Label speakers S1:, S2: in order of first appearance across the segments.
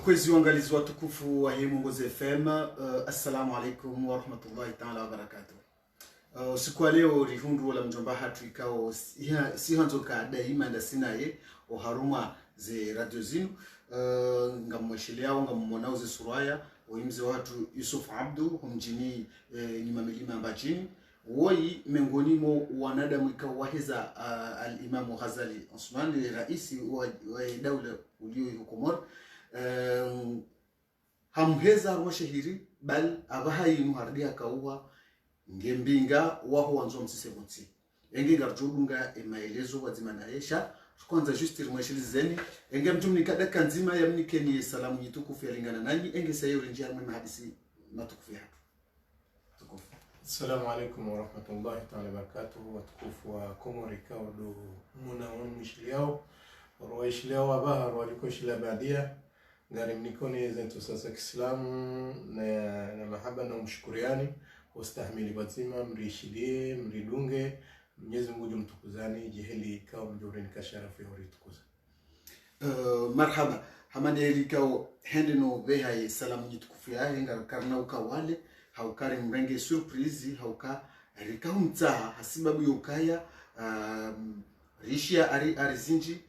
S1: Kwezi uangalizi watukufu wa hii Mwongozo FM, assalamu alaikum wa rahmatullahi ta'ala wa barakatuh. Siku leo rihundu la mjomba hatu ikao si hanzo ka daima nda sinaye o haruma ze radio zinu ngamwesheleao ngammonao ze suraya oimze watu Yusuf Abdu humjini nyuma milima mbachini woi miongoni mwa wanadamu ikao waheza al-Imam Ghazali Osman raisi wa dawla ulio hukumor hamheza wa shahiri bal abahayi nuhardia kauwa ngembinga waho wanzo msisebutsi enge garjudunga emaelezo wazima yesha kwanza juste rimweshilizeni enge mtumni kadaka nzima yamnikeni salamu yitukufu yalingana nani enge sayo njia mwa hadisi matukufu hapo tukufu.
S2: Assalamu alaikum wa rahmatullahi ta'ala wa barakatuh. Watukufu wa Komori kaudu munaon mishliao roishliao abahar walikoshila badia ngari mnikoni zentu sasa Kiislamu na mahaba na mshukuriani ustahimili wazima mrishilie mridunge Mwenyezi Mungu mtukuzani jiheli kao mjorini kasharafu ya uritukuza.
S1: Marhaba hamani kao hendino beha salamu yitukufu ya ngar karna ukawale haukari mrenge surprise hauka rikao mtaha hasibabu yukaya rishia arizinji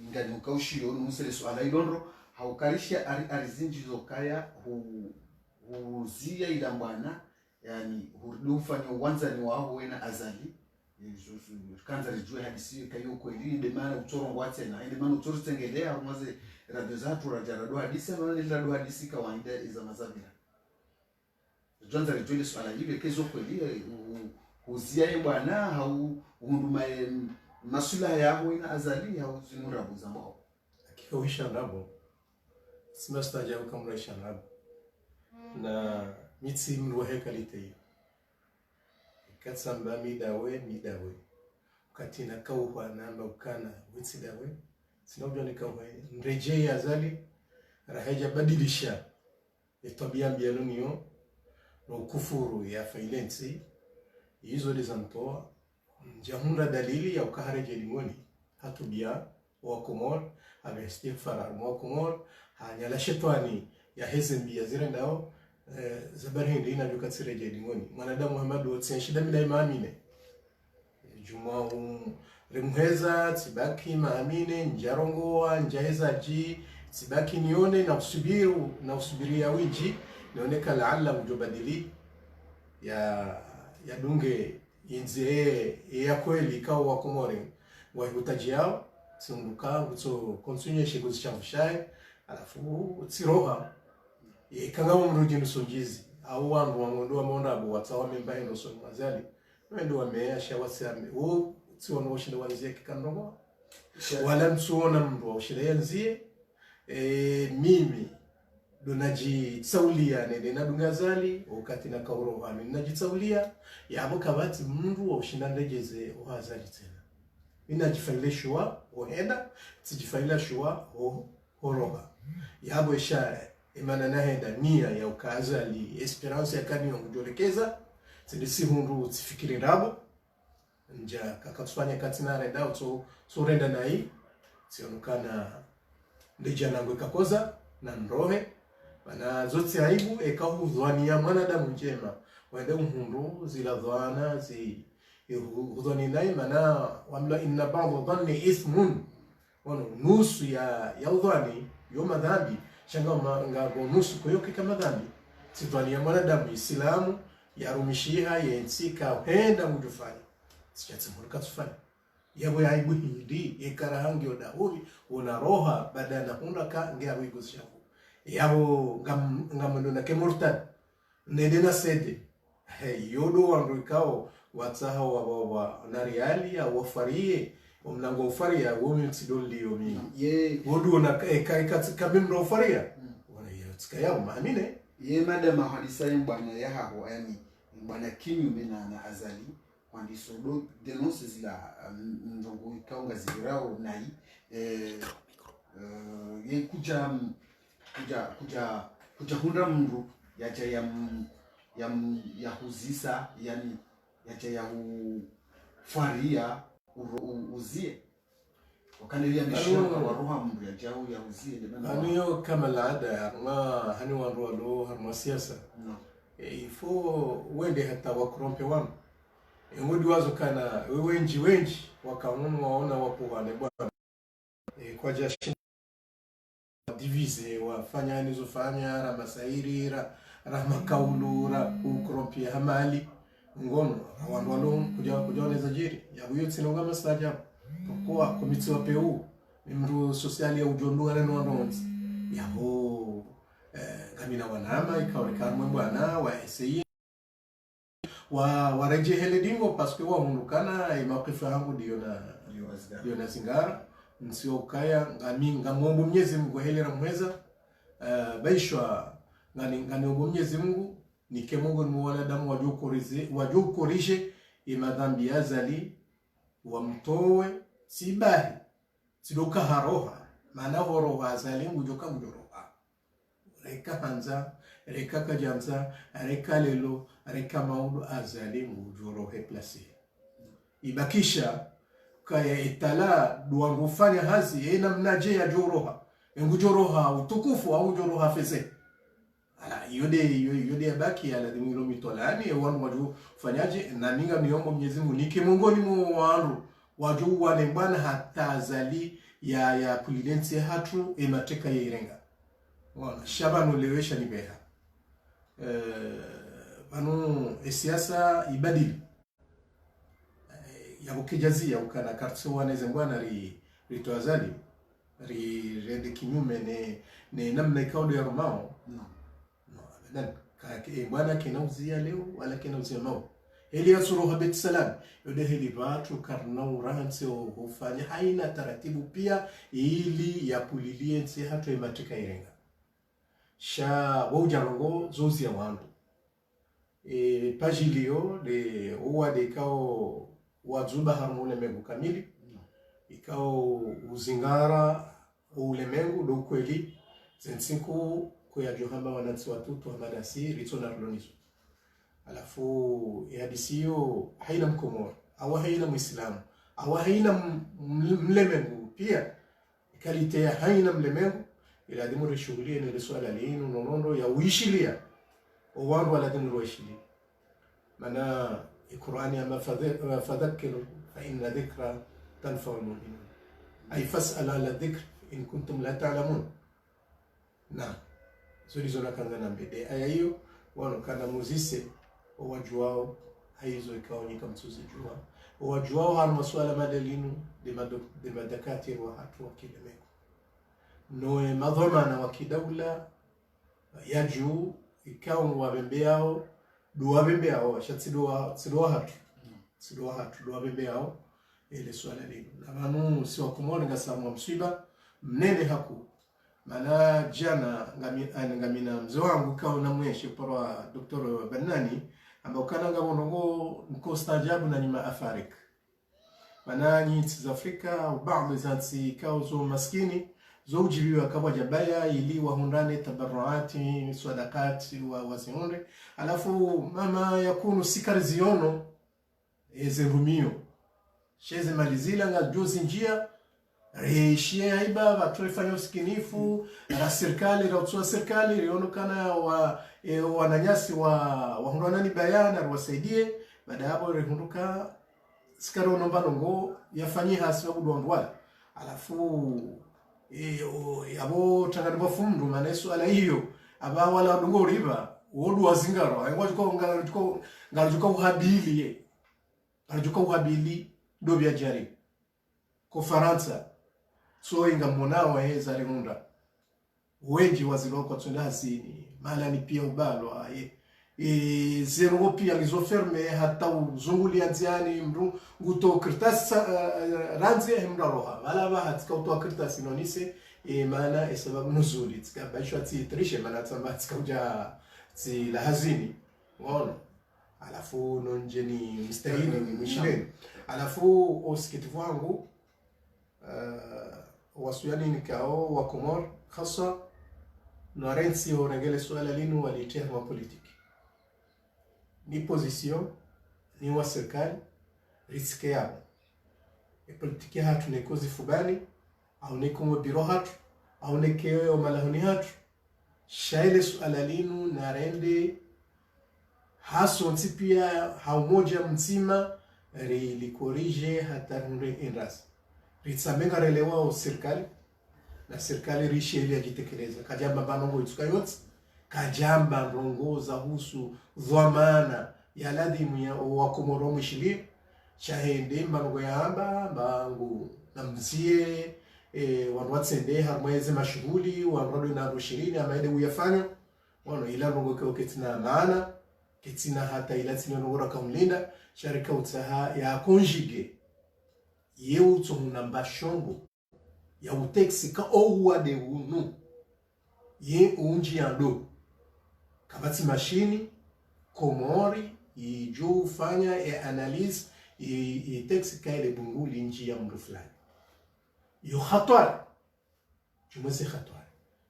S1: ngani ukaushio numusele swala idonro haukarisha arizinji zokaya huzia ila mwana yani hudufanya uwanzani wao wena azali kanza rijue hadisi kayo kweli de maana utorongo wate na inde maana utoro tengelea mwaze radio zatu rajarado hadisi na ile radio hadisi kawaida iza mazabira jonza rijue swala hivi kezo kweli huzia bwana hau hunduma masula yao wena azali hau zinurabu zambao
S2: hakika wisha nabo simasta kama raisha nabo na mitsi mruhe kalite katsamba midawe katina kauwa namba ukana witsi dawe sinajua ni kauwa nreje azali rahaja badilisha tabia mbialonio na kufuru ya failensi hizo lizamtoa njahunda dalili ya ukahareje limoni hatubia wa Komor amestighfar wa Komor hanyala shetani ya hezembi ya zirendao zabarhindi ina dukatsire jedingoni mwanadamu Muhammad wotsen shida mina imamine juma remheza tibaki maamine njarongoa njaheza ji tibaki nione na usubiria wiji naoneka laalla mjobadili ya dunge inze ya kweli kao wa Komori wa hutaji yao tsunduka utso konsunye shiguzi chamfushaye alafu tsiroha kanga mrudi nusonjizi au wangu wangondo wamonda abo watawa memba ndo so mazali wendo wameasha wasame wo tsiona washinda wanzie kikandongo wala msuona mndo washile yanzie mimi donaji tsaulia nende na dungazali wakati na kauro wami naji tsaulia yabo kabati mndu washinda ndegeze ohazali tena inajifaile shua ohenda tijifaile shua horoga yabo isha imana nahenda nia ya ukazali esperance ya kani ngujolekeza tindisi hundu tsifikiri rabo nja kakatufanya katina renda so renda nai sionukana ndeja nangwe kakoza na nrohe bana zote aibu ekahudhwani ya mwanadamu njema wende hundu zila dhwana hudhwani nai mana wamla inna ba'd dhanni ithmun wano nusu ya udhwani yoma dhambi shanga ngabo nusu koyoke kama dhambi sitwani ya mwanadamu Islamu yarumishiha yensika henda mujufanya sichatsimurika tufanya yabo yaibu hindi ekarahangi odauri una roha badana hunda ka ngiabu igoshavu yabo ngamondo na kemurtad nedena sede yodo wanduikao watsaha wa nariali ya wafarie omlango ufaria womi tsidoli yomi wodu na kabimro ufaria wana yatska ya maamine
S1: madama hadisa bwana ya hapo yani bwana kinyume na azali wandiso do denonce zila ndongo ikaunga zirao nai kuja hunda mndu yacha ya huzisa yani yacha ya faria uzie Wakanelia mishia wa roha mbu ya jau ya uzie demana.
S2: Aniyo kama laada ma hani wanro lo harma siasa.
S1: No.
S2: Ifo wende hata wakrompe wanu. Ngudi wazo kana wenji wakaunu waona wapo wane bwana. Kwa jashin divise wafanya nizofanya ra masairi ra makaulu ra ukrompe hamali ngono wandu walum kuja neza jiri ya buyo tsinonga masaja kwa komiti wa PU mru sosiali ya ujondu wale nononzi ya ho ngamina wanama ikaonekana bwana wa SI wa reje hele dingo paske wa hundukana imakifa hangu dio na zingara nsio kaya ngamombo Mwenyezi Mungu hele ramweza baishwa ngani ombo Mwenyezi Mungu nike Mungu ni wanadamu wajukorishe imadhambi azali wamtowe sibahi sidoka haroha maana horoha azali ngujoka mujoroha reka hanza reka kajanza reka lelo reka maudu azali ngujorohe plasi ibakisha kaya itala duangufanya hazi ena mnaje ya joroha ngujoroha utukufu au joroha feze ala yode yabaki ala dimiro mitolani wanu waju fanyaje na ninga miombo Mwenyezi Mungu nike mongoni mu wanu waju wane bwana hata azali ya pulidensi hatu emateka ya irenga wana shabanu lewesha nibeha banu siasa ibadili ya ukijazia ukana kartso waneze bwana rito azali rende kinyume ne namna ikaudo ya romao
S1: No.
S2: bwana kinauzia leo wala kinauzia mao ili yasuruha bit salam yode hili watu karna uranse ufanya haina taratibu pia ili yapulilie nsi hatu imatika irenga sha waujarongo zozi ya wandu pajilio de uwa de ikao wazuba harmule mengu kamili ikao uzingara ulemengu do kweli zensiku kwa johamba wanansi watutu hamadasi ritona rulonizo alafu hadisiyo haina mkomoro au haina muislamu au haina mlemengu pia kalite haina mlemengu ila dimu rishughuli ni swala linu nonondo ya uishilia wandu wala dimu uishilia maana Qur'ani ama fadhakkiru fa inna dhikra tanfa'u al-mu'minin ay fas'al ala dhikr in kuntum la ta'lamun na zuri zona kanza na mbede aya hiyo wano kana muzise wajuao haizo ikaonyika mtuzi jua wajuao hana masuala madalinu de madakati wa hatu wa kilemeko noe madhamana wa kidaula ya juu ikao wabembeao duwa bembeao shatsidoa hatu duwa bembeao ile swala lino na manu si wakumoni ngasamwa msiba mnene haku mana jana ngamina mzee wangu kao na mweshe kwa Dr. Banani ambao kana ngamongo mkostajabu na nima Afarik mana nchi za Afrika au baadhi za nchi kao zo maskini zo ujibiwa kama jabaya ili wahundane tabarruati sadaqati wa wasiunde alafu mama yakunu sikarziono ezerumio sheze malizila nga jozi njia reishie haiba watufanya usikinifu na serikali na utsua serikali rionekana wananyasi wahundwanani bayana wasaidie baada hapo rehunduka sikaro nombano ngo yafanyie hasi wa kudondwala alafu yabo tangadwa fundu manesu ala hiyo aba wala ndongo riba wodu wazingaro ngwajuko ngajuko uhabili do biajari ko Faransa so inga monao heza rimunda wengi waziloko tundazini mala ni pia ubalo zero pia lizoferme hata uzunguli anziani mru nguto kirtasa ranzi hemra roha wala ba hatika uto kirtasi nonise maana sababu nuzuli tsikabashwa titrishe maana tsamba tsikauja si la hazini ngono alafu nonjeni mstahili ni mshireni alafu usikitifu wangu wasuyani nikao wa Komor hasa na rensi orangele swala linu walitea wa politiki ni position ni wa serikali riske yao politiki hatu nekozi fubani aoneke biro hatu aoneke malahoni hatu shaile suala linu narende haso ntipia haumoja mzima likorije hata nure enras ritsambenga relewa serikali na serikali risheli ajitekeleza kajamba banongo itukayotsi kajamba rongoza husu dhamana ya ladhimu ya wakomoro mwishili shahende mbango yamba mbangu namzie wanwatsende harmweze mashughuli wanwado na rushirini amaede uyafanya wano ila rongo kwa ketina maana ketina hata ila tino ngora kaumlinda sharika utaha ya konjige yeu tumuna shombo ya uteksi ka owa de unu ye unji ando kabati mashini komori ijo ufanya analyze teksi ka ile bunguli nji ya mdu fulani yo khatwari jumwezi khatwari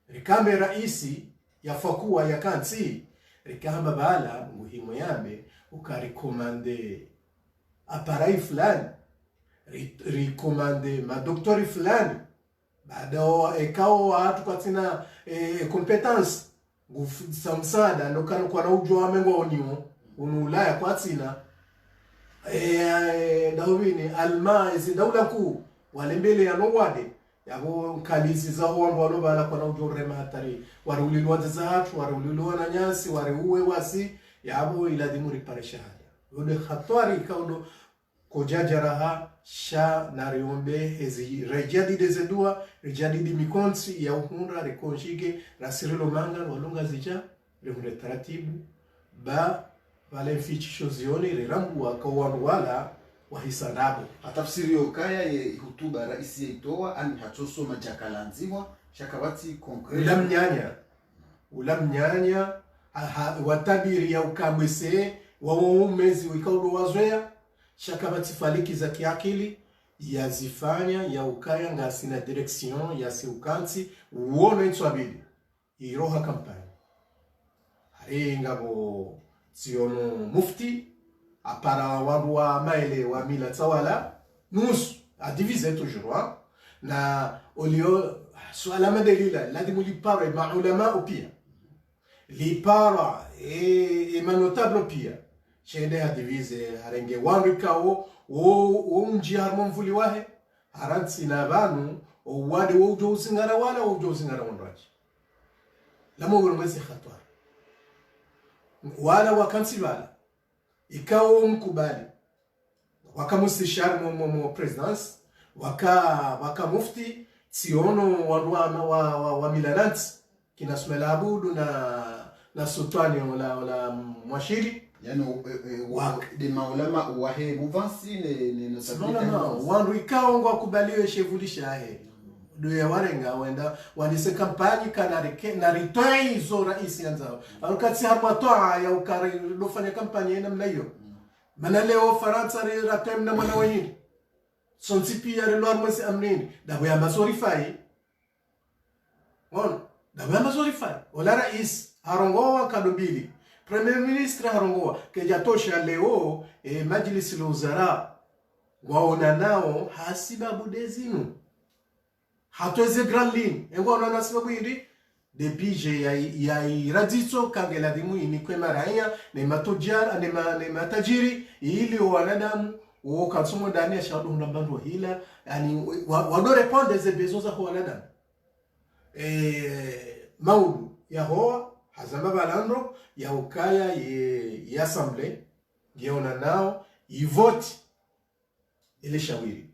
S2: rikambe raisi ya fakuwa ya kansi rikamba bala muhimu yambe ukarikomande aparai fulani rikomande madoktori fulani baada ekao watu katina competence samsada ndokana kwa ujwa amengo onio unulaya kwa tina dawini alma isi dawla ku wale mbele ya nowade yabo kalisi za hondo walobala kwa ujwa rema hatari warulilwa za hatu warulilwa na nyasi wareuwe wasi yabo iladimu ripareshahada yode khatwari kaudo kojajaraha sha nariombe hezi rejadide zedua rejadide mikonsi ya uhunra rekonjige rasirilo manga walunga zija rehunde taratibu ba wale mfichisho zioni rirambu wakawanu wala wahisanabu
S1: atafsiri yokaya ye hutuba raisi itoa ani hatoso majakalanziwa shakabati konkret ulamnyanya watabiri ya ukamwese waumezi wikaudo wazoea shakabati faliki za kiakili yazifanya ya ukaya ngasi na direction ya siukansi uono nswabili iroha kampani hari ngabo siono mufti apara wa maele wa mila tawala nusu adivize toujours na olio swala madelila ladimu lipara maulama pia lipara e manotable pia shende hadivize harenge wanrikao o unji harmon wahe haransi na banu o wade o ujo singara wala o ujo singara wanraji lamo mwezi khatwar wala wakansi wala ikao mkubali wakamustishar mo presidence waka mufti siono wa milanant kinasmela abudu na sultani la mwashiri yani de maulama wahe muvansi ne
S2: sabika wandu ikao ngo akubaliwe shevulisha he do ya warenga wenda wanise kampani kanarike na ritoi zo raisi anzao alokati harmatoa ya ukari lofanya kampani na mnayo mana leo faransa ri ratem na mwana wanyini sonsipi ya relo armasi amnini dabo ya masorifai dabo ya masorifai wala rais harongoa kadobili Premier Ministre harongoa kejatosha leo majlis al-wazara waona nao hasiba budezinu hatweze grand ligne engona nasibabu indi de bije ya iradito kagela dimu ini kwe maranya ne matojara ne matajiri ili wanadamu wo kansumo ndani ya shaudu mbandu hila yani wado répondre des besoins za wanadamu maudu ya hoa hazamba balandro ya ukaya ya assemblée giona nao ivoti ile shawiri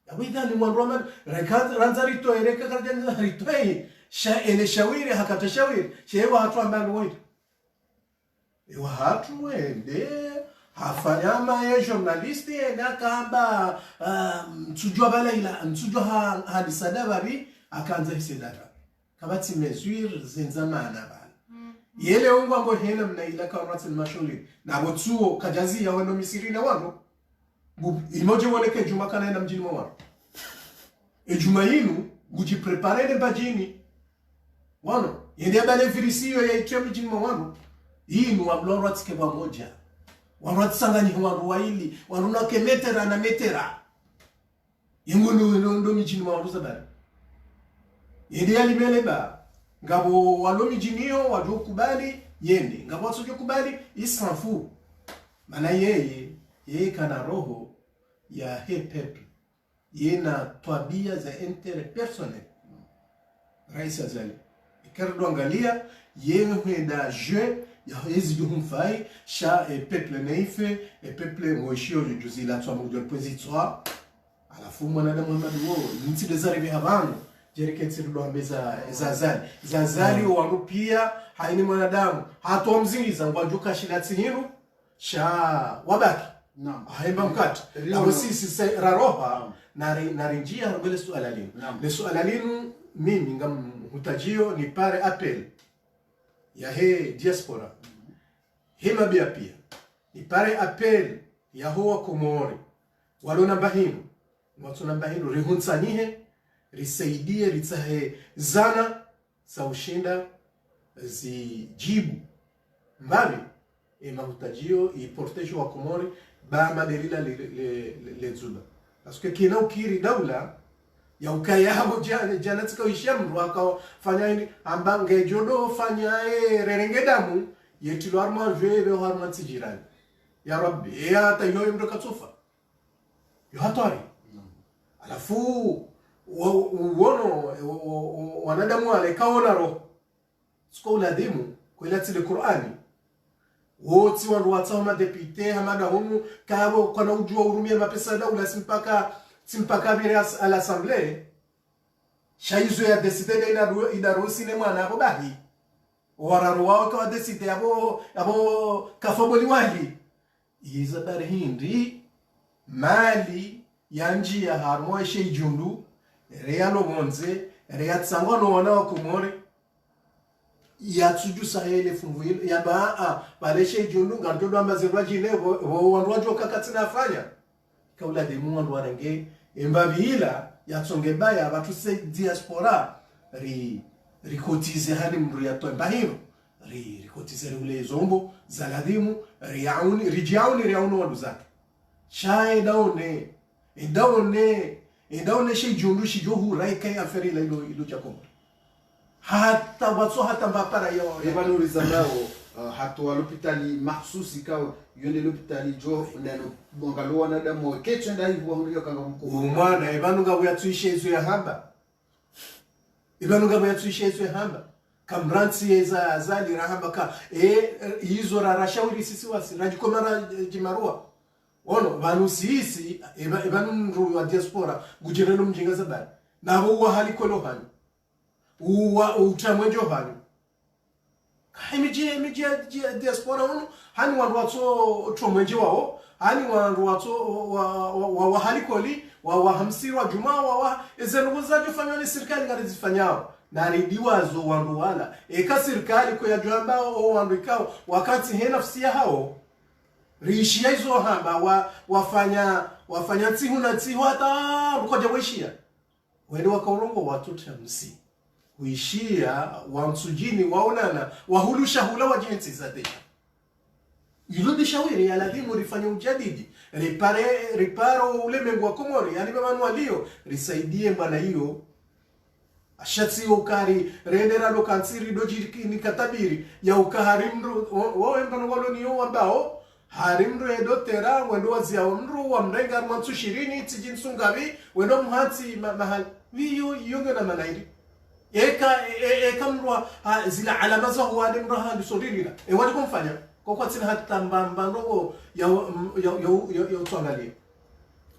S2: awida ni mwanroman ranzarito ereka karjani ritoi sha ile shawiri hakatashawiri shewa hatu ambalo wote ewa hatu wende hafanyama ya journalisti na kamba msujua bala ila msujua hadisada babi akaanza hisidara kabati mesure zenzamana bala yele ungu ambo hena mna ila kauratil mashuli na wotsuo kajazi ya wano misiri na wano imoje woneke juma kana na mjini mwa juma yinu guji prepare de bajini wano yende bale virisio ya ikia mjini mwa wano yinu wablora tike wa moja wano tsangani wano waili wano na kemetera na metera ndo mijini mawaruza bari yende yalimele ba ngabo walo mijinio wado kubali yende ngabo wasojo kubali isanfu mana yeye kana roho ya he pepe yena tabia za interpersonnel Rais Azali ikardo angalia yeye huenda je ya hizi dumfai sha peuple naife peuple moishio juzi la twa mudol pozitwa alafu mwanadamu Muhammad wo nti desarive habano jeriketi ndo ambeza zazali wangu pia haini mwanadamu hato mzingiza ngwajuka shilati hiru sha wabaki
S1: naam
S2: haimba mkati abo sisi raroha na rinjia rubele suala linu le suala linu mimi ngam hutajio ni pare appel ya he diaspora hema bia pia ni pare appel ya hoa Komori walona bahinu watu na bahinu rihunsanihe risaidie ritsahe zana za ushinda zijibu mbali mahutajio iportejo wa Komori ba madelila le zuba parce que kina ukiri daula ya ukayabo jana tika ishamru akafanya ini ambange jodo fanya rerenge damu yetilo arma jebe harma tijirani ya rabbi ya tayo mdo katufa yo hatari alafu wono wanadamu wale kaona roho siko uladimu kwa tile Qur'ani wote wandu watama depute hamada humu kabo kana ujua urumia mapesa daula simpaka bire à l'assemblée shaizo ya decide ina rosi ne mwana hapo bahi wararu wao kwa decide abo kafaboli wali iza bare hindi mali yanji ya harmo sheijundu realo monze reatsangwa no wana wa Komori ya tsuju sahele funvu ya ba bale sheijundu ngarjo amba zerwa jine wo wandu wajo kakatina afanya kaula de mundu warenge embavila ya tsongebaya abantu se diaspora rikotize hadi mru ya toa bahino rikotize ule zombo zaladimu rijauni wadu zake shae daone shijundu shijohu raika ya feri la ilo chakombo hata watso hata mbapara yao
S1: evalori zambao hatu walopitali mahsusi kao yonde lopitali jo ndano bongalo wanadamu kecho nda hivyo hundio kanga mkuu
S2: umwana evanuga buyatuishe izo ya hamba kamransi yeza azali rahamba ka hizo rarashauri sisi wasi rajikomara jimarua ono vanusisi evanunru wa diaspora gujireno mjinga zabari nabo uwa hali kolo hani uwa utamwejo hani Hemije diaspora uno hani wandu wato tromweje wao hani wandu wato wa halikoli wa hamsiri wa juma wa ezenuzaje fanywa serikali ngarizifanyao na ridiwazo wandu wala eka serikali kwa jamba o wandu ikao wakati he nafsi ya hao riishia hizo hamba wafanya tihu na tihu hata mkoja wishia wende wakaulongo watu tamsi kuishia wamsujini waonana wahulusha hula wa jinsi za deja yulode shawiri ya ladhimu rifanya ujadidi riparo ulemengu wa Komori yani bamanu walio risaidie mbana hiyo ashatsi ukari rendera lo kansiri doji ni katabiri ya ukaharimru wawe mbano walo niyo wambao harimru edo tera wendo wazia mru wa mrenga mwansu 20 tijinsungavi wendo mhati mahal viyo yonge na manairi eka mrua zila alama za huwa ni mraha lisoririla wali kumfanya kwa kwa tina hata mbambano ya utuangalia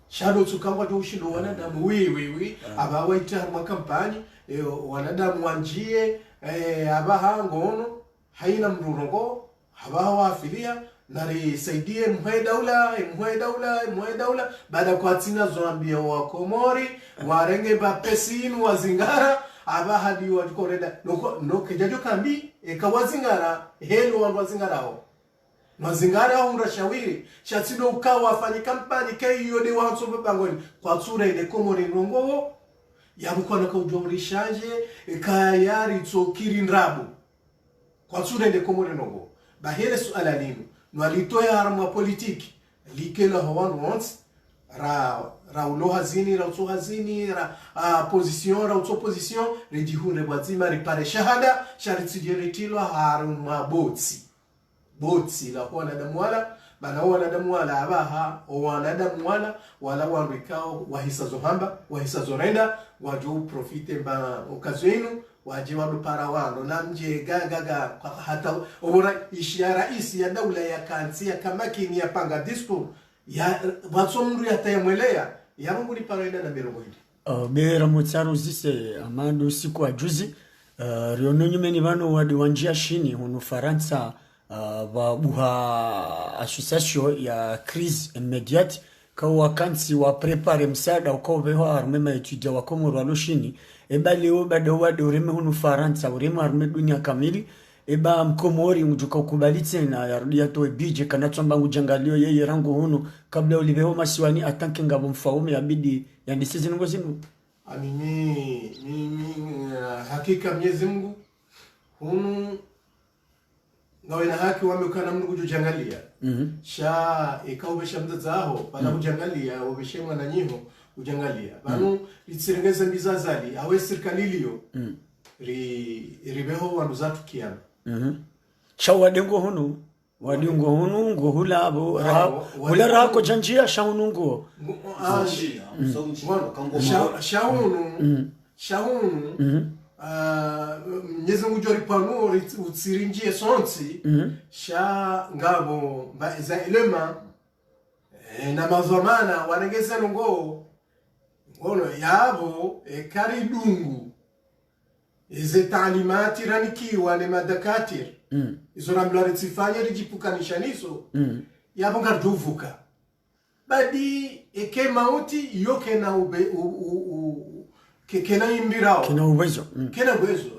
S2: shadow tukangwa jo ushindo wanadamu wi aba waita mu kampani wanadamu wanjie aba ngono haina mrurongo aba wafilia nari saidie mwe daula baada kwa tina zoambia wa Komori warenge ba pesinu wazingara aba hadi wajikoreda no kejajo kambi ekawazingara helo wazingaraho mazingara au mrashawiri shatido ukawa afanye kampani kayo de wanso babangoni kwa tsura ile Komori ngongo yabukwana ka ujorishaje kayari tsokiri ndrabu kwa tsura ile Komori ngongo bahele suala linu no alitoya harma politiki likela hawan wants ra ulo hazini ra utso hazini ra position ra utso position rijihune bwazima ripare shahada sharitsujeretilwa haruma botsi la kwa nadamu wala bana wanadamu wala abaha wanadamu wala wanrikao wahisa zohamba wahisa zorenda waju profite ba okazenu waje wadupara wando na mje gaga hata obora ishia raisi ya daula ya kansia kama kini ya panga disco ya watsomru ya tayemwelea ya mungu ni paroida na mirongo hili
S3: bera mutsaru zise amando siku ajuzi riono nyumeni vano wadi wanjia shini hunu Faransa buha association ya crise immediate kwa wakansi wa prepare msaada ukao beho armema etudia wakomo rwalo shini eba leo bado wadi ureme hunu Faransa ureme arme dunia kamili eba mkomori mjuka ukubali tena yarudia toe bije kanatsomba ngujangalio yeye rangu hunu kabla uliveho masiwani atanke ngabo mfaume yabidi yandisizi ngo zinu
S2: hakika Mwenyezi Mungu hunu ngawe na haki wamekana Mungu kujangalia sha ikaubesha mzazaho bana kujangalia obeshemwa na nyiho kujangalia banu litsirengeza mbizazali awe serikali iliyo ribeho wandu zatu kiana
S3: sha wadengo hunu wadingo hunu ngo hulabo hula rako janjia sha hunungo
S2: shahunu Mwenyezi Mungu jori panu utsirinjie sonti sha ngabo za elema na mazomana wanengeza ngo yabo karidungu ize taalimati ranikiwa ne madakatir izo ramlari tsifanya rijipukanisha niso yabo ngarduvuka badi eke mauti yoke na kena imbirao
S3: kena uwezo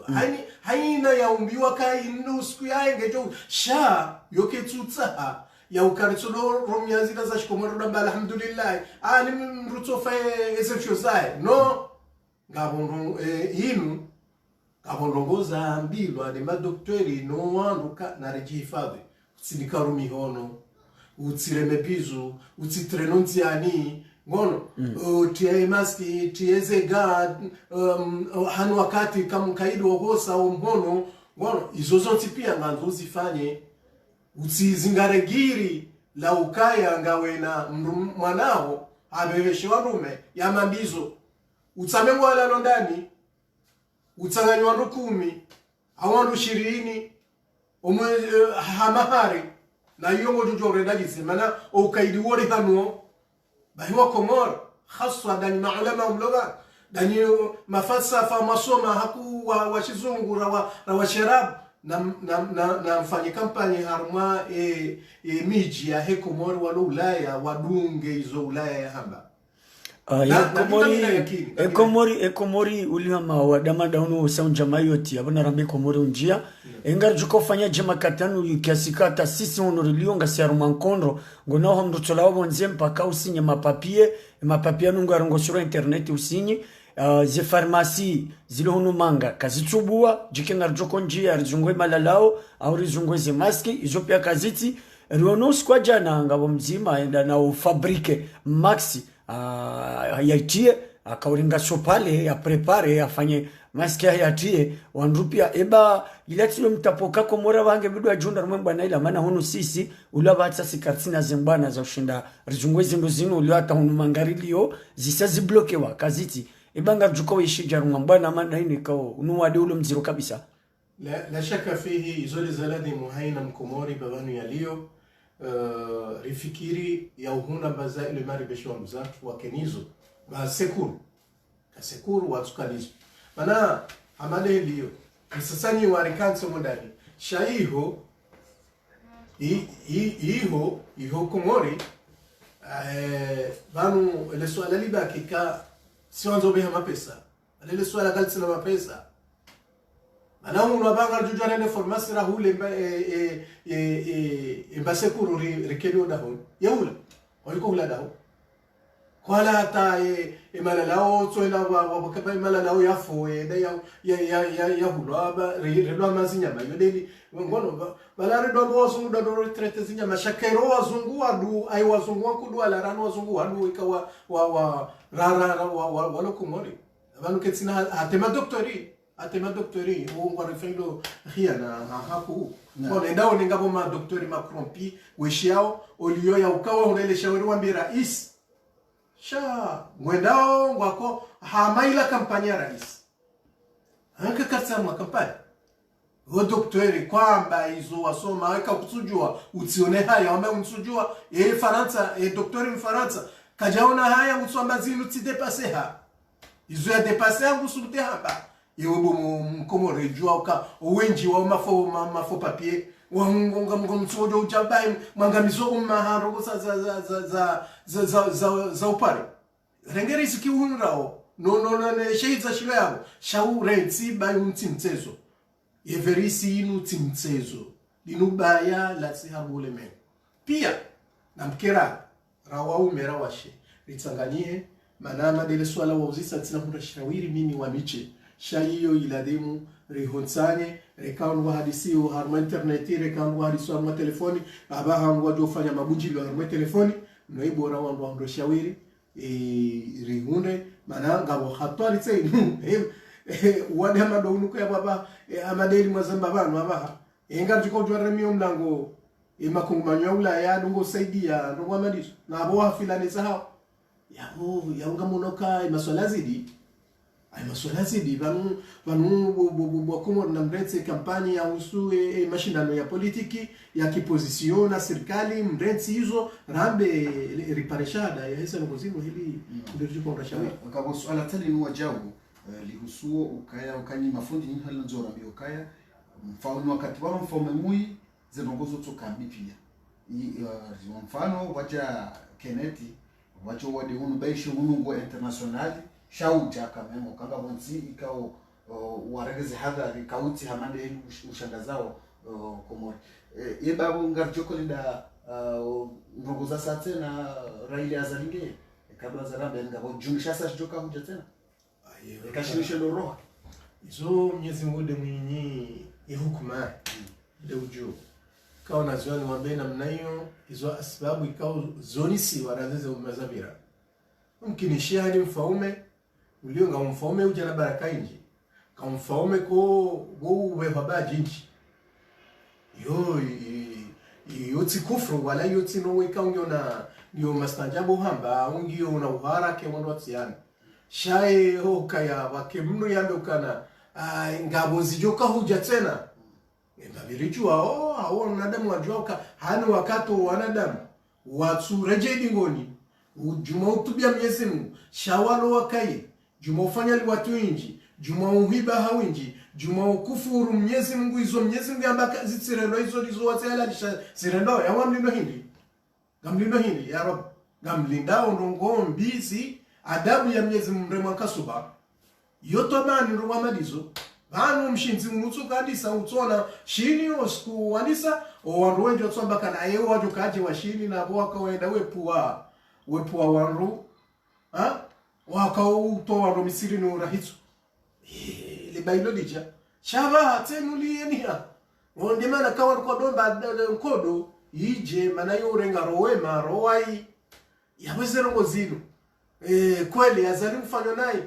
S2: haina ya umbiwa kai nusku ya ngejo sha yoke tsutsa ya ukaritsolo romyanzika za shikomoro damba alhamdulillah ani mrutsofa exception zai no ngabondo inu ngabondongoza mbilwa de madoktori no wanduka na rejihifadhi sindikaru mihono utsireme pizu utsitreno ntiani ngono tie maski tieze ga hanu wakati kama kaidi wogosa au mhono ngono izo zonti pia nganzo uzifanye utsizingaregiri la ukaya ngawe na mwanao abeweshe warume ya mambizo utsamengo wala londani utsanganywa ndo 10 awandu 20 omwe hamahari na yongo jojo redagise mana ukaidi wori hanu bahiwa komor khaswa dani maulama umloga dani mafalsafa masoma haku wa shizungu wa sharab na mfanye kampani harma miji ya hekomori walo Ulaya wadunge izo Ulaya ya hamba
S3: ekomori ulihama wadama dauno saunja mayoti abana rambe komori unjia engar juko fanya jema katanu kiasikata sisi honorilio ngasi aruma nkondo ngonaho mrutsola wabo nzempa ka usinye mapapie nungu arongo sur internet usinye ze pharmacie zilo hono manga kazitsubua jikengar joko njia rizungwe malalao au rizungwe ze maski izo pia kaziti rionos kwa jana ngabo mzima enda na fabrike maxi yaitie akauringa sopale ya prepare afanye maski yatie wanrupia eba ilatio mtapoka komora wange bidwa junda rumwe na ila maana hono sisi ulabatsa sikatsina zembana za ushinda rizungwe zindu zinu uliata hono mangarilio zisazi blokewa kaziti ebanga juko ishija rumwe na maana hini kao unuwadi ulo mziro kabisa
S2: la shaka fihi izoli zaladi muhaina mkomori babanu yalio rifikiri ya uhuna baza ile mari beshwa mzatu wakenizo ba sekuru watukalizo mana amale liyo msasani warikanso modani shaiho iho komori banu ile swala libaki ka siwanzo beha mapesa ile swala kalitsina mapesa ana uno abanga jujana ne formation ra hule basekuru rikelo daho yaula oliko hula daho kwala hata imalalao tsoela wakaba imalalao yafo ya hulwa redwa mazinyama yodeli ngono balare do wazungu do retraite zinyama shakero wazungu adu ai wazungu wankudu ala rano wazungu adu ikawa rara walokumori abantu ketsina atema doctori ngo refendo ria na hapo ngono endao ningabo ma doctori macrompi weshiao olio ya ukawa unele shauri wa rais sha mwendao ngwako hamaila kampanya rais hanka katsama kampanya o doktori kwamba izo wasoma weka kutsujua utione haya wame unsujua Faransa doktori mfaransa kajaona haya utsomba zinu tidepase ha izo ya depase yangu sulute hamba yobo mkomo rejua uka wenji wa mafo papier wangonga msojo ujabai mwangamizo umaharo za upare rengeri sikiunrao no ne sheiza shilo yabo shaurenzi bayunti mtsezo everisi inu timtsezo linubaya la tsihabule me pia namkera rawa umera washe ritsanganyie manama dele swala wauzisa tsina hunda shawiri mini wa miche shayiyo ilademu rihonsanye rekanu wa hadisi wa harma interneti rekanu wa hadisi wa harma telefoni abaha wa jofanya mabujili wa harma telefoni noibo rawa ndo shawiri rihunde mananga wa hatwali tsainu wade amado unuko ya baba amadeli mwazamba banu abaha enga jiko jwaremio mlango makungumanyo ula ya ndongo saidia ndongo amadiso na abo afilane sahao ya unga monoka maswala zidi vanu bokumo na mretse kampani ya usu mashindano ya politiki ya kiposition na serikali mretse hizo rambe ripareshada ya hisa ngozimu hili ndio jiko rashawi
S1: ngabo swala tali ni wajabu lihusuo ukani mafundi ni hali nzora mbio ukaya mfano wakati wao mfome mui zinongozo tsokambi pia mfano wacha Kennedy wacho wade unu baishi unungo internationali shauja kamemo kanga bonzi ikao waregeze hadhari kauti hamande ushangazao komori yebabo ngarjoko linda ngongoza sate na raili azalinge kabla zarambe ngabo jungisha sasa joka huja tena kashirisha loro
S2: izo Mwenyezi Mungu de mwinyi ihukuma de ujo kao na zoni mwambe na mnayo izo asbabu ikao zonisi warazeze umazabira mkinishia hadi mfaume ulio nga mfaume uja na baraka inji ka mfaume ko uwe habaji inji yoti kufru wala yoti no weka ungyo na ndio mastanjabu hamba ungyo una uhara ke wando tsiana shae hokaya wake mno yambe ukana ngabo zijoka huja tena ndabirijua hao wanadamu wajoka hana wakati wanadamu watu reje dingoni ujuma utubia Mwenyezi Mungu shawalo wakai juma ufanya watu inji juma uhiba hawinji juma ukufuru Mwenyezi Mungu izo Mwenyezi Mungu ambaka zitsirendo izo watela sirendo ya wamlindo hindi gamlindo hindi ya Rabb gamlinda ndongo mbizi adabu ya Mwenyezi Mungu mrema kasuba yoto bani ndo wamadizo banu mshinzi unutsu kadisa utsona shini osku wanisa o wandu wenjo tsomba kana ayo wajo kaje wa shini na bo akaenda wepuwa wandu waka uto wandu misiri no rahitsu le bailo dija shaba tenulienia wonde mana kawa kwa domba nkodo ije mana yorenga rowema rowai yabezero ngozino kweli azali mfano naye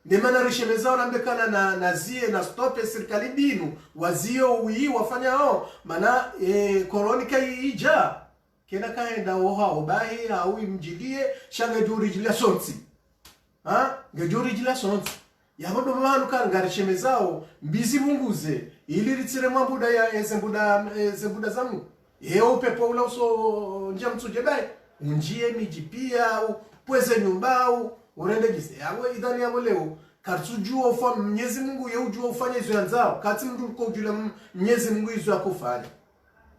S2: nemana rishemezao nambekana na zie na stope serikali binu wazio uyi wafanya hao mana koronika ija kena kaenda oha obahi au imjilie shanga juri jila sonsi ngejuri jila sonsi yabodo banu kan garishemezao mbizi munguze ili ritsire mambuda ya ezembuda zamu upepo ula uso njia mtsuje bai unjie mijipia pweze nyumbao urende jise yawe idhani yabo leo katujua ufa Mwenyezi Mungu yeujua ufanye hizo yanzao kati mtu uko ujula Mwenyezi Mungu hizo akufanya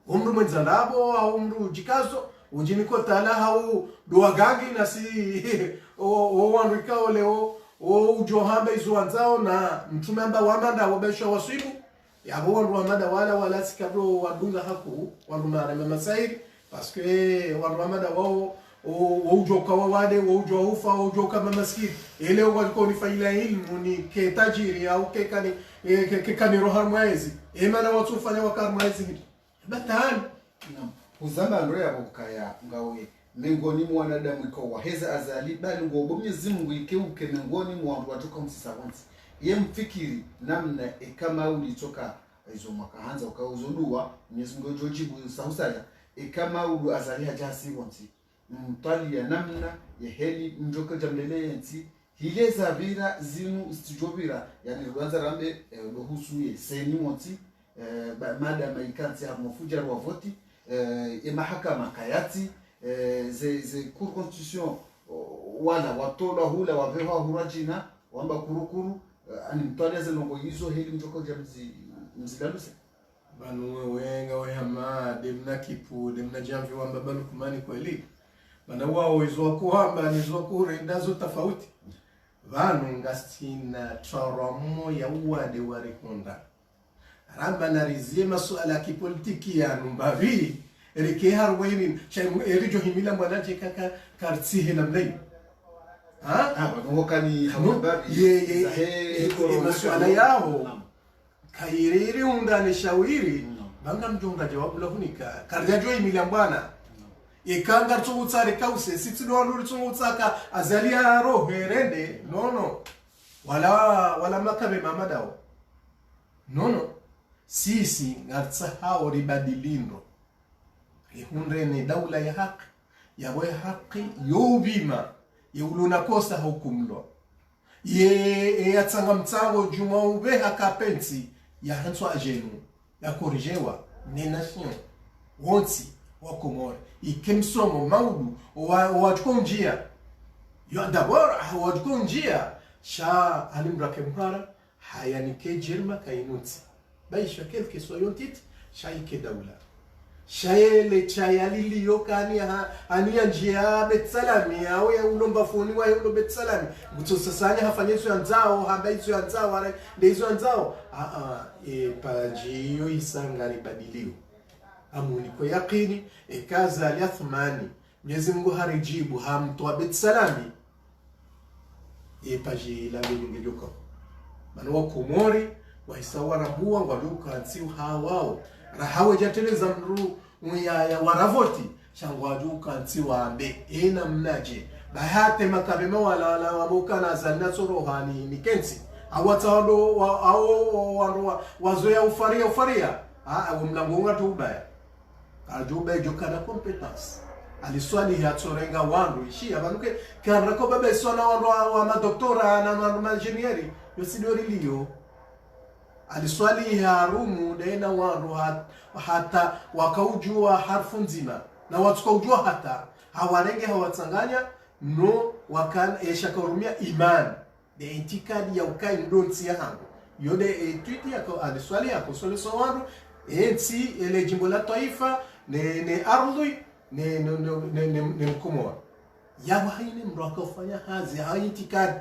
S2: umru mwenzandabo au umru jikazo ujiniko tala au doa gangi na si wanrika leo ujohamba hizo yanzao na mtume amba wamanda wabesha wasibu yabo wandu wamanda wala sikabro wadunga haku wandu marema masairi parce que wandu wamanda wao ujua ukawa wade ujua ufa ujua kama maskini ile walikuwa nifaila ilmu ni ke tajiri au ke kani rohar mwezi ema na watu fanya wakar mwezi batani
S1: uzama ndo ya bukaya ngawe miongoni mwa wanadamu iko waheza azali bali ngo Mwenyezi Mungu ikeuke miongoni mwa watu watoka msisavonsi ye mfikiri namna kama ulitoka hizo makaanza ukauzodua Mwenyezi Mungu jojibu sausaya kama ulu azali hajasi wonsi mtali ya namna ya heli mjoka jamlele yenti hile zavira zinu istijobira yani rwanza rambe dohusu ye seni wonsi mada maikanti ya mafuja wa voti mahakama kayati ze cour constitution wala watola hula wavewa hurajina wamba kurukuru ani mtwale zelongo hizo heli mjoko jamzi mzilaluse
S2: banu wenga wehama demna kipu demna jamvi wamba banu kumani kweli bana wao izwa kuhamba nizwa kurenda zo tofauti banu ngastina traromo ya uade warekonda ramba narizie masuala kipolitiki ya numbavi erike harweni erijo himila mwanaje kaka kartihe namnai
S1: wakani
S2: habari ye masuala yao kairiri undane shawiri banga mjonga jawabu lahunika karjajo himila bwana ikanga tsutsare kause sitino luri tsutsaka azalia roho herende nono wala makabe mamadao nono sisi ngatsa hao ribadilindo ihundene daula ya haki yawe haki yobima yeuluna kosa hukumlo ye yatsanga mtsango juma ube hakapensi ya hanswa ajenu ya korijewa ne nation wonsi wa Komori ikemsomo maudu watukonjia yo d'abord watukonjia sha alimrake mhara hayanike jirma kainuti baisha quelque soit yon titre shaike daula shaele chayalili yokani ania njia betsalami au ya ulomba foni wa ulo betsalami buto sasanya hafanyezo yanzao habaizo yanzao ara ndezo yanzao pajiyo isanga libadilio amuni kwa yakini kaza aliathmani Mwenyezi Mungu harijibu hamtoa betsalami paji la ngejoko manwa Komori waisawara buwa ngwaluka nsiu hawao rahawe jateleza mru ya waravoti shangwaduka nsiwa ambe ena mnaje bahate makabema wala wamukana zanna sorohani nikensi awatalo au wazoya ufaria umlango ngatu ubaya ajuba jokana competence aliswali ya tsorenga wandu ishi abanuke kanrako baba sona wa madoktora na maingenieri yosidori liyo aliswali ya rumu dena wandu hata wakaujua harfu nzima na watukaujua hata hawarenge hawatsanganya no wakana yeshakarumia iman de itikadi ya ukai ndonsi ya hangu yode etuiti yako aliswali yako sole so wandu ensi ele jimbo la taifa ne ardhi ne mkomoa yabo haine mro akafanya hazi haitikadi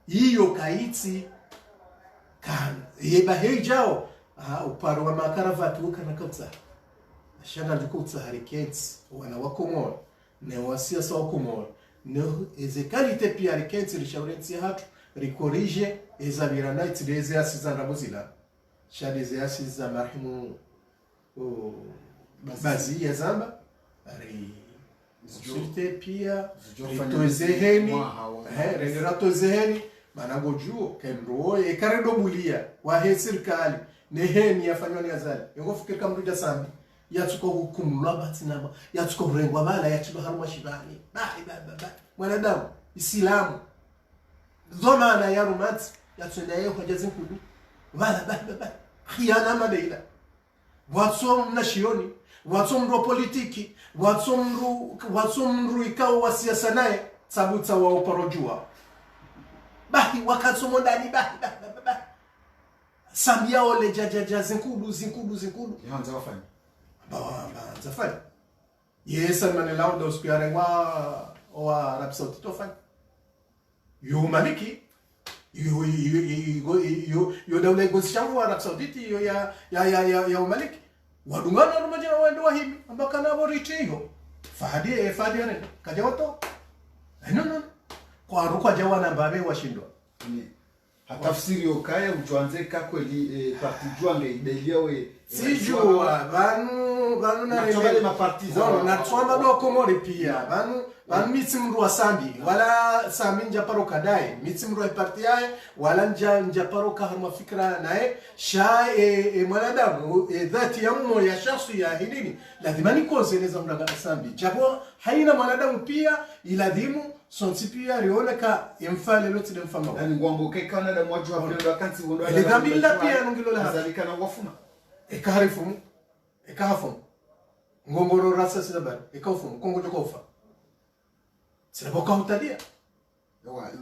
S2: hiyo kaiti kan yeba hejao uparo wa makaravatu kana kabza shana ndikutsa harikets wana wakomor ne wasiasa wakomor ne ezekalite pia harikets rishaurensi hatu rikorije ezabira night deze asizana buzila shadeze asiza marhimu bazi ya zamba ari zurte pia ritoezeheni renderatoezeheni manago juo kemro ekaredo bulia wa he serikali neheni yafanywa ni azali yongo fikiri kama ruja sambi yatuko hukumulwa batinaba yatuko rengwa bala yatuko haruma shibani ba mwanadamu islamu zoma na yarumat yatunda yeye hojazi kudu bala khiana mabeila watso mnashioni watso mro politiki watso mru ikao wa siasa naye sabuta wa uparojua bahi wakatsomo ndani bahi sambia ole jajaja zinkudu
S1: yanza wafanya
S2: zafanya yesa manelao dos kuarengwa wa Arab Saudi tofanya yo maliki yo daula igoshangu wa Arab Saudi yo ya maliki wadungana rumajina wendo wahimi ambaka nabo ritiyo fahadi ane kaja wato no kwa ruko jawana babe washindwa
S1: hatafsiri okaya ujuanze kakweli parti juange idelia we
S2: sijua banu na
S1: rele maparti
S2: za na tsoma do komori pia banu mitsimru wasambi wala saminja paro kadai mitsimru parti yae wala nja paro kahama fikra nae sha mwanadamu dhati ya mmo ya shakhsi ya hidini lazima nikonzeleza mdaga sambi japo haina mwanadamu pia iladhimu sonti pia rioneka imfale lote de mfama
S1: yani ngwambo ke Canada mwajo hapo kanti wondo
S2: ile dhamila pia nungilo la
S1: hazalika na wafuma
S2: ekahafumu ngongoro rasa sidabari ekafumu kongo jokofa sinaboka hutadia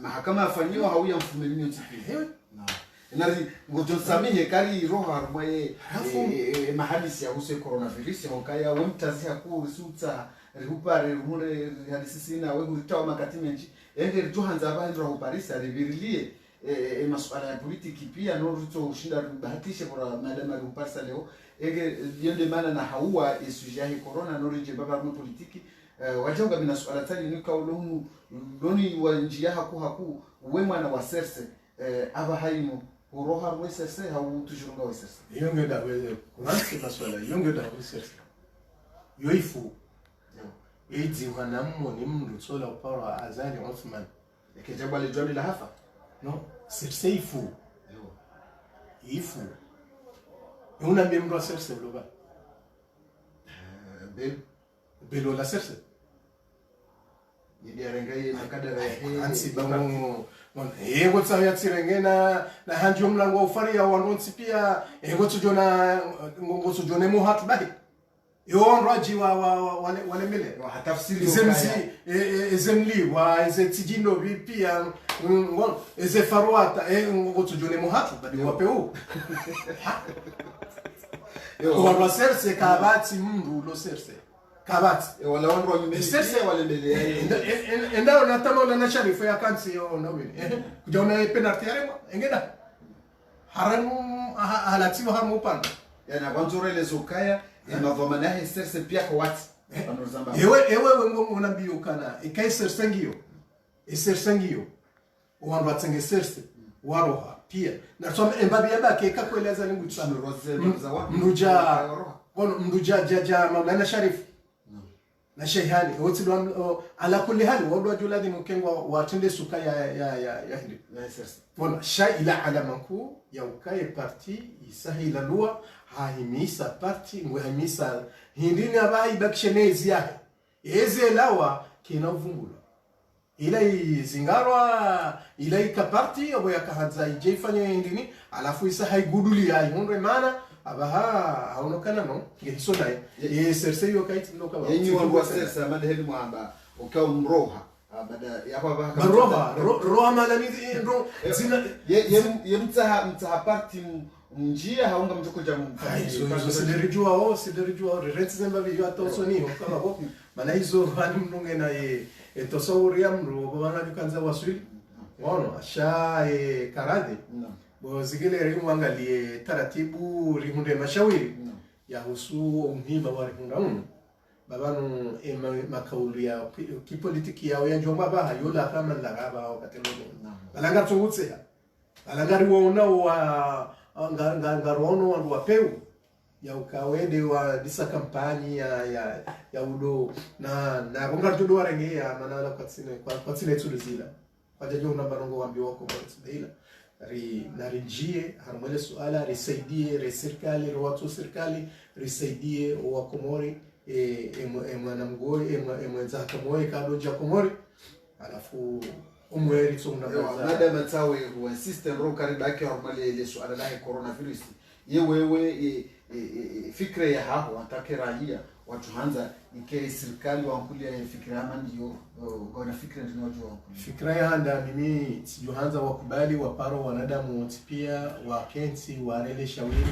S1: mahakama afanyiwa hauya mfumeli nyo tipi na inari ngojo samihe kari roho harmoye mahadisi ya huse coronavirus hokaya wemtazi hakuru suta rihupare rumure hadisi na wewe utawa makati menji ende johanza abandra ho Paris arivirilie masuala ya politiki pia no ruto ushinda bahatishe kwa madama rupasa leo ege yende mana na haua isujahi corona no rije baba mu politiki wajonga bina suala tali ni kaulonu doni wa njia haku we mwana wa serse aba haimo uroha mwesese hau tujurunga wesese
S2: yonge da wewe kunasi masuala yonge da wesese yoifu ezi wanammo ni mndu tsola upara azali Uthman
S1: ekejaba le jwali la hafa
S2: no seifu ifu una membro serse bloba belo la serse
S1: ni arengaye nakadara ya
S2: ansi bango ego tsaya tsirengena na hanjo mlango ufaria wanonsi pia ego tujona ngoso jone mo hatu bahi yon raji wale mele
S1: hatafsiri
S2: ezemli wa ezetijino pia ngon ezefarwata ngoso jone mo hatu badi wapeu wala serse kabati mndu lo serse kabati
S1: wala wanro nyumeli serse wale mbele
S2: enda na tama na sharifa ya kansi yo na wini kujaona penalty yale engeda haramu halatiwa hamu upanda
S1: yana kwanzore lezokaya inavomana he serse pia kwa watu panozamba
S2: ewe ngo unambio kana ikai serse ngio wandu atenge serse waroha pia na tsoma embabi yabake kakueleza lingu tsano mduja Maulana Sharif na Shehani wote ala kulli hali wadwa juladi mkengwa watende suka ya hindi
S1: serse
S2: bona shaila ala manku ya ukaye parti isahila lua hahimisa parti ngwahimisa hindini abai bakshenezi yake eze lawa kina uvungula ila izingarwa ila ikaparti abo yakahanza ijefanya hindini alafu isa haiguduli ya hondre mana abaha haonokana no ngisodai serse yo kaiti ndoka
S1: ba yenyi wanwa serse amade heli mwamba ukao mroha bada yapa baka
S2: roha malani ndo zina
S1: mtaha parti njia haunga mtoko jamu
S2: hizo siderijua rents zemba biyo atosoni kama bo mana hizo hani mnunge na etosori amru bana bikanza waswili wono asha karadi bo zigile rimwangalie taratibu rihunde mashawiri ya husu umhima wa rihunda babanu makaulu ya kipolitiki yao ya njomba baha yola kama lagaba wakati lono balanga tungutseha balangari wona wa ngarono wapeu ya ukawende wa disa kampani ya udo na bonga tudo warenge ya manala kwa tsine tulizila kwa jajo na barongo wambiwa kwa tsila narinjie harmele suala risaidie serikali watu serikali risaidie wa Komori mwana mgoi mwenza Komori kadonja Komori alafu umweri tsona
S1: baada matawe wa system ro kariba yake harmele ile suala la coronavirus yewewe fikra ya hapo atake raia watu hanza ike serikali wankulia fikra ama ndio wana fikra ndio wajua
S2: fikra ya handa mimi sijohanza wakubali waparo wanadamu wote pia wa kensi warele shawiri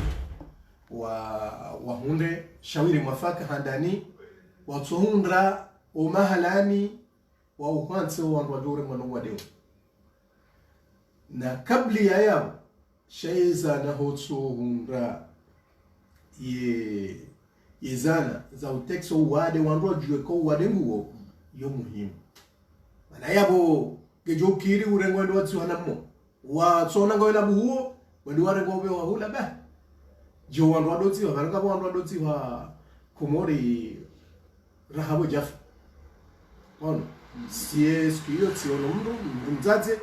S2: wa hunde shawiri mwafaka handani watuhundra umahalani wa ukwanso wandu wadure mwanungu wadeo na kabli ya shaiza na hotso hundra yezana za utekso uwade wandu jue ko uwade nguo yo muhimu mana yabo gejo kiri urengo ndo watsi hanamo wa tsona ngo ina buhuo wandi ware ngo be wa hula ba jo wandu wadotsi wa varanga wandu wadotsi wa Komori rahabo jafu ono sie skiyo tsiolo mndu mzaze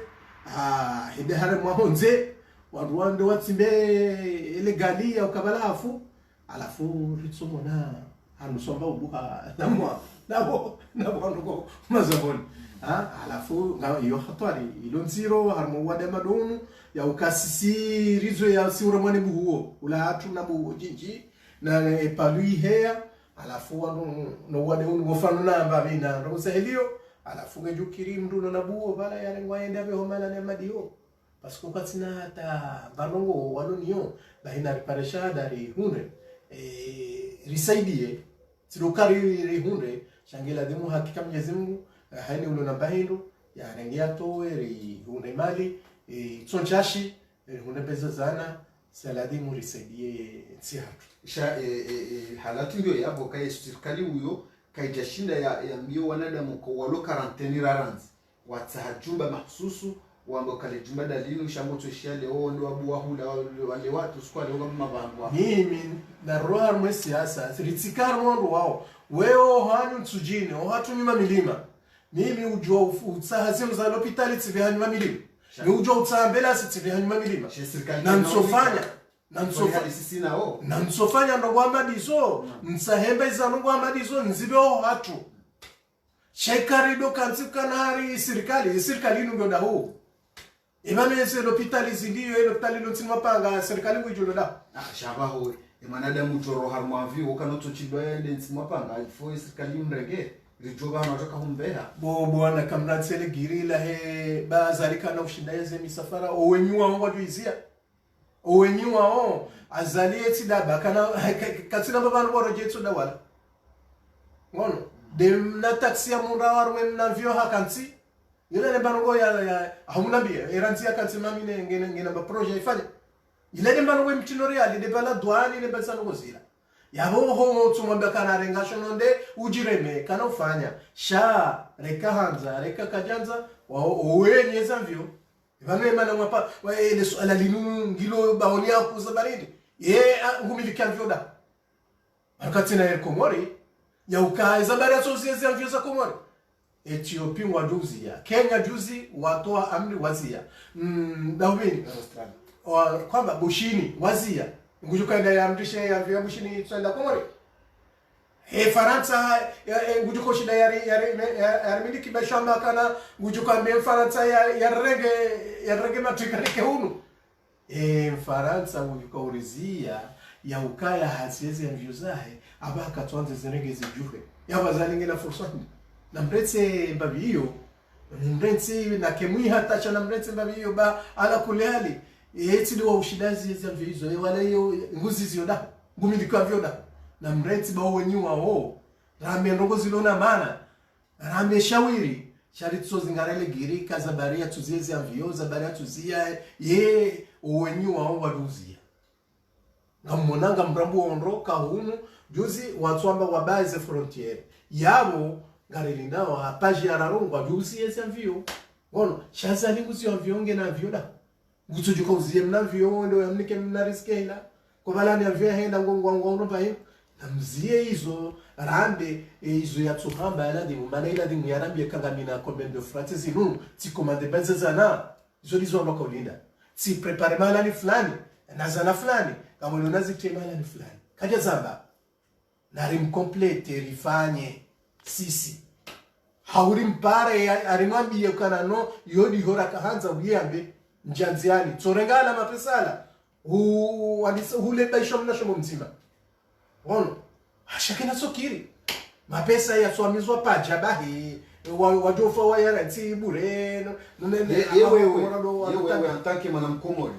S2: hede hare mwahonze wandu watsimbe elegalia ukabalafu alafu ritsomo na hanusomba ubuha namwa nabo nduko mazaboni alafu yo hatwari ilonziro harmo wade madonu ya ukasisi rizo ya siura mwane buhuo ula hatu na buhuo jinji na epalui hea alafu no wade ngofano namba bina ndo sahilio alafu ngejukiri mdu na buhuo bala yale ngwaenda be homala ne madio pasko katsina hata banongo wanoniyo bahina riparesha dari hunre risaidie tirokari rihunre shangela demu hakika Mwenyezi Mungu haini ulo na bahindu ya rengia towe ri hunre mali tsonchashi hunre pesa zana saladimu risaidie tsiatu
S1: sha halatu ndio yabo kai serikali huyo kaijashinda ya mbio wanadamu kwa walo karanteni raranzi watahajumba mahsusu wambo kale jumba dalili ushamoto shia leo ndo abu wahula wale watu sikuwa leo kama mabango
S2: mimi na roha mwe siasa ritikar mondo wao weo hanyu tsujine o hatu nyuma milima mimi ujua utsahazi mzalo hospitali tsive hanyuma milima ni ujua utsambela tsive hanyuma milima na nsofanya
S1: sisi nao
S2: na nsofanya ndo gwamba diso nsahembe za ndo gwamba diso nzibeo hatu shekarido kantsikanari serikali ndio daho Imame ese l'hôpital zindiyo l'hôpital lontsima panga serikali ngujolo da
S1: shabaho emanadamu toro harmo avi okanoto chidwa ende ntsima panga ifo serikali mrege rijoba anataka humbeha
S2: bwana kamratsele girila he bazalika na ushinda yeze misafara owenywa ngwadwizia owenywa azalie tidaba kana katsina babanu borojetso dawala ngono de na taxi ya mundawar men na vio hakansi ile ne bango ya hamnabia erantia katsima mine ngena ba projet ifanye ile ne bango mtino real de bala douane ne basano gozira yabo ho tsumamba kana renga shononde ujireme kana ufanya sha reka hanza reka kajanza wa owenye zavyo vane mana mwapa wa ile swala linu ngilo baonia kuzabaridi ngumiliki avyoda akatina Komori ya ukaiza bara sosiezi avyo za Komori Ethiopia wajuzi ya Kenya juzi watoa amri wazia Darwin Australia kwamba bushini wazia ngujukaenda ya amrisha ya vya bushini tsenda Komori Faransa ngujuko shida ya miliki bashamba kana ngujuka mbe Faransa ya rege matrikarike hunu Faransa ngujuka urizia ya ukaya hasiezi ya mjuzahe abaka tuanze zinenge zijuhe yabazali ngena fursa na mretse mbabi hiyo mretse na kemwi hata cha na mretse mbabi hiyo ba ala kuleali eti wa ushidazi ya vizo wala hiyo nguzi zioda ngumilika vyoda na mretse ba wenywa rame ndongo zilona mana rame shawiri sharitso zingarele giri kaza baria tuziezi avyo za baria tuzia ye wenywa waduzia ngamonanga mrambo onro kahunu juzi watwamba wabaze frontiere yabo garili nao apaji ararongwa juzi yesi avyo ngono shaza linguzi avyo ngena vyoda gutujuka uzie mna vyo ndo yamnike mna riskela kwa balani avyo henda ngongwa bayo namzie hizo rambe hizo ya tsuhamba ala dimu mana ila dimu yarambe kangamina combien de frati zinu ti commande benze zana zo lizo ndo kolinda ti prepare malani fulani na zana fulani kama unazi temala ni fulani kaja zamba na rim complete rifanye sisi hauri mpare arimwambi yakana no yodi hora kahanza uyambe njanziani tsorengala mapesala hule baisho mnashomo mzima ono hashakina sokiri mapesa ya swamizwa paja bahi wajofa wa yaranti bure
S1: nene yewe antake mana Mkomori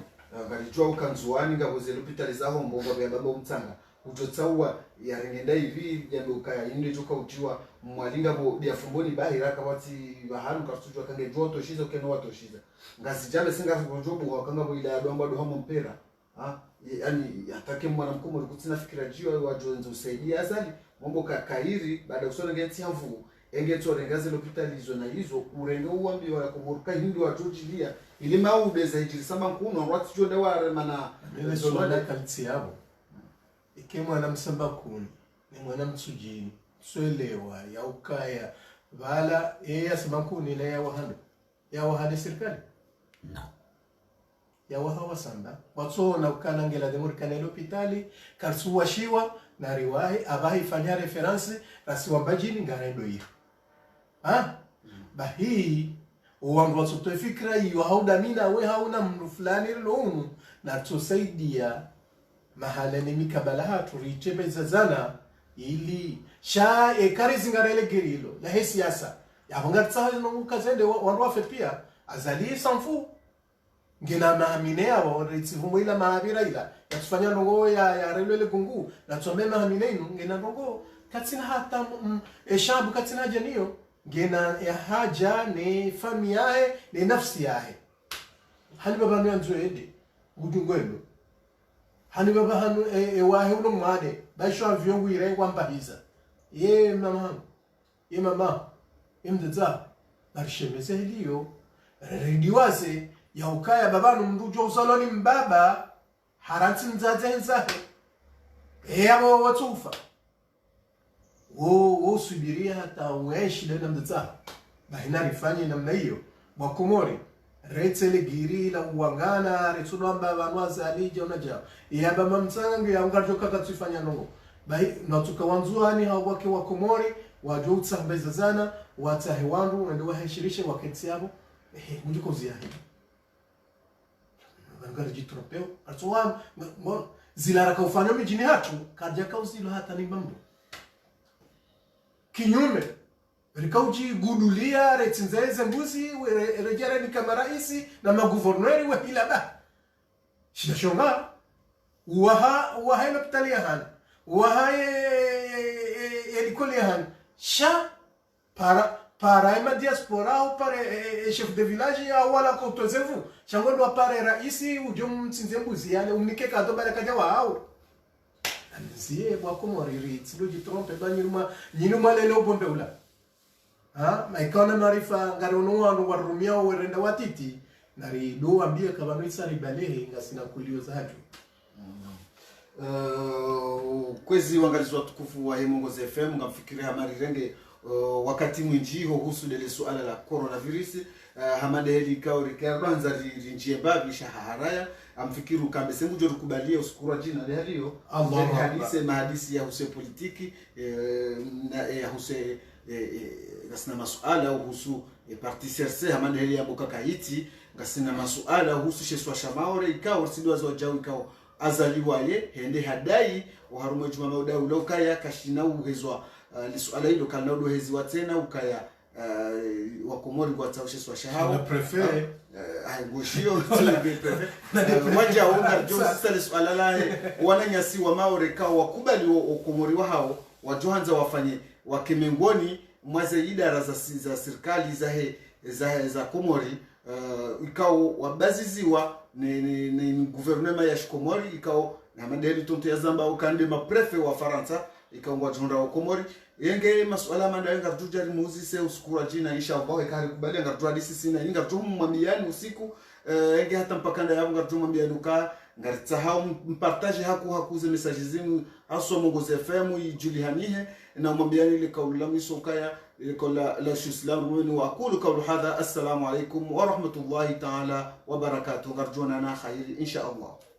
S1: galijua ukanzuani ngaboze hospitali za hombo baba baba umtsanga utotsawa yarengenda hivi jambe ukaya inde joka utiwa mwalinga bo dia fumboni bahira kabati baharu kasujwa kange joto shizo keno watoshiza ngazi jambe singa kujobu wakanga bo ila adwamba do homo mpera yani atake mwana mkomori kutina fikira jiwa wajonze usaidia azali mambo kairi baada kusona ngeti havu engeto rengaze lopitalizo na hizo urenge uambi wa komoruka hindu wa jojilia ile maude za hijiri samba kuno watu jonde wa mana
S2: ile swala kaliti yabo ike mwana msamba kuni ni mwana msujini swelewa ya ukaya bala ya samakuni na ya wahade serikali
S3: no
S2: ya wahawa samba watso na ukana ngela de murkana l'hôpital karsuwa shiwa na riwahi abahi fanya reference rasiwa bajini ngarendo hiyo bahi uwangu watsotoe fikra hiyo haudamina we hauna mnu fulani lounu na tusaidia mahala ni mikabala hatu richebe zazana ili sha ekari zingarele gerilo la he siasa ya hongatsa no kazende wandu wafe pia azali sanfu ngena maamine abo ritsivumo ila maabira ila ya tufanya ndongo ya relele gungu na tusome maamine inu ngena ndongo katina hata eshabu katina janiyo ngena ya haja ne fami yae ne nafsi yae hali baba nyanzo ende gudungwelo hani baba hanu wahe uno mwade baisho avyongu ire kwamba hiza ye mama imdza barishemeze hiliyo rediwaze ya ukaya babanu mrujo usaloni mbaba haranti mzaze nzahe abo watufa wo subiria hata uishi na mdza bahina rifanye namna hiyo mwakomori retsele giri la uangana retsulamba banwaza alija unaja ya baba msangu ya ungajoka katsifanya nongo bai natuka wanzuani hawake wa komori wajutsa mbeza zana watahe wandu ndio waheshirishe wakati yabo ndiko zia hii ngara jitropeo atwa zilara ka ufanya mijini hatu kaja kauzilo hata ni mambo kinyume rikauji gudulia retsinzeze mbuzi rejera ni kama raisi na maguverneri wa ila ba shida shonga waha hospitali han waha elikoli han sha para ima diaspora au para chef de village au wala kotozevu changondo para raisi ujum mtsinze mbuzi yale umnike kado bala kaja wao anzie bwa komoriri tsilo jitrompe banyiruma lelo bondeula maikona marifa ngarono wangu warumia werenda watiti nari do ambia kabano isari balehe ngasina kulio zatu
S1: kwezi wangalizwa tukufu wa Hemongozi FM ngamfikiria hamari renge wakati mwinjiho husu lele suala la coronavirus hamade heli kao rikarwanza rinjie babi shaharaya amfikiru kambe sengu joru kubalia uskura jina lehaliyo hadisi mahadisi ya huse politiki na ya huse ngasina masuala husu parti serse hamade heli ya boka kaiti ngasina masuala husu sheswa shamaore ikao sidwa zo jawi ikao azaliwaye hende hadai uharumo juma mauda ulokaya kashina uhezwa lisuala hilo kana ndo hezi watena ukaya wakomori kwa tausheswa shahawa
S2: prefer
S1: aigushio mmoja unga sasa lisuala lahe wananyasi wa maore kao wakubali wakomori wa hao wajohanza wafanye wakemengoni mwaze idara za serikali za komori ikao wabaziziwa ni gouvernement ya Komori ikao na madeli tonto ya zamba ukande ma prefe wa Faransa ikao ngwajunda wa Komori yenge masuala manda nga tujari muzi se uskura jina isha ambao ikari kubali nga tuadi sisi na nga tumwambiani usiku yenge hata mpakanda yabo nga tumwambiani uka nga tsahau mpartage hakuze message zenu aso Hemongozi FM ijulihanihe na mwambiani ile kauli la miso kaya يقول لا شو اسلام واقول قول هذا السلام عليكم ورحمه الله تعالى وبركاته. غرجونا خير ان شاء الله.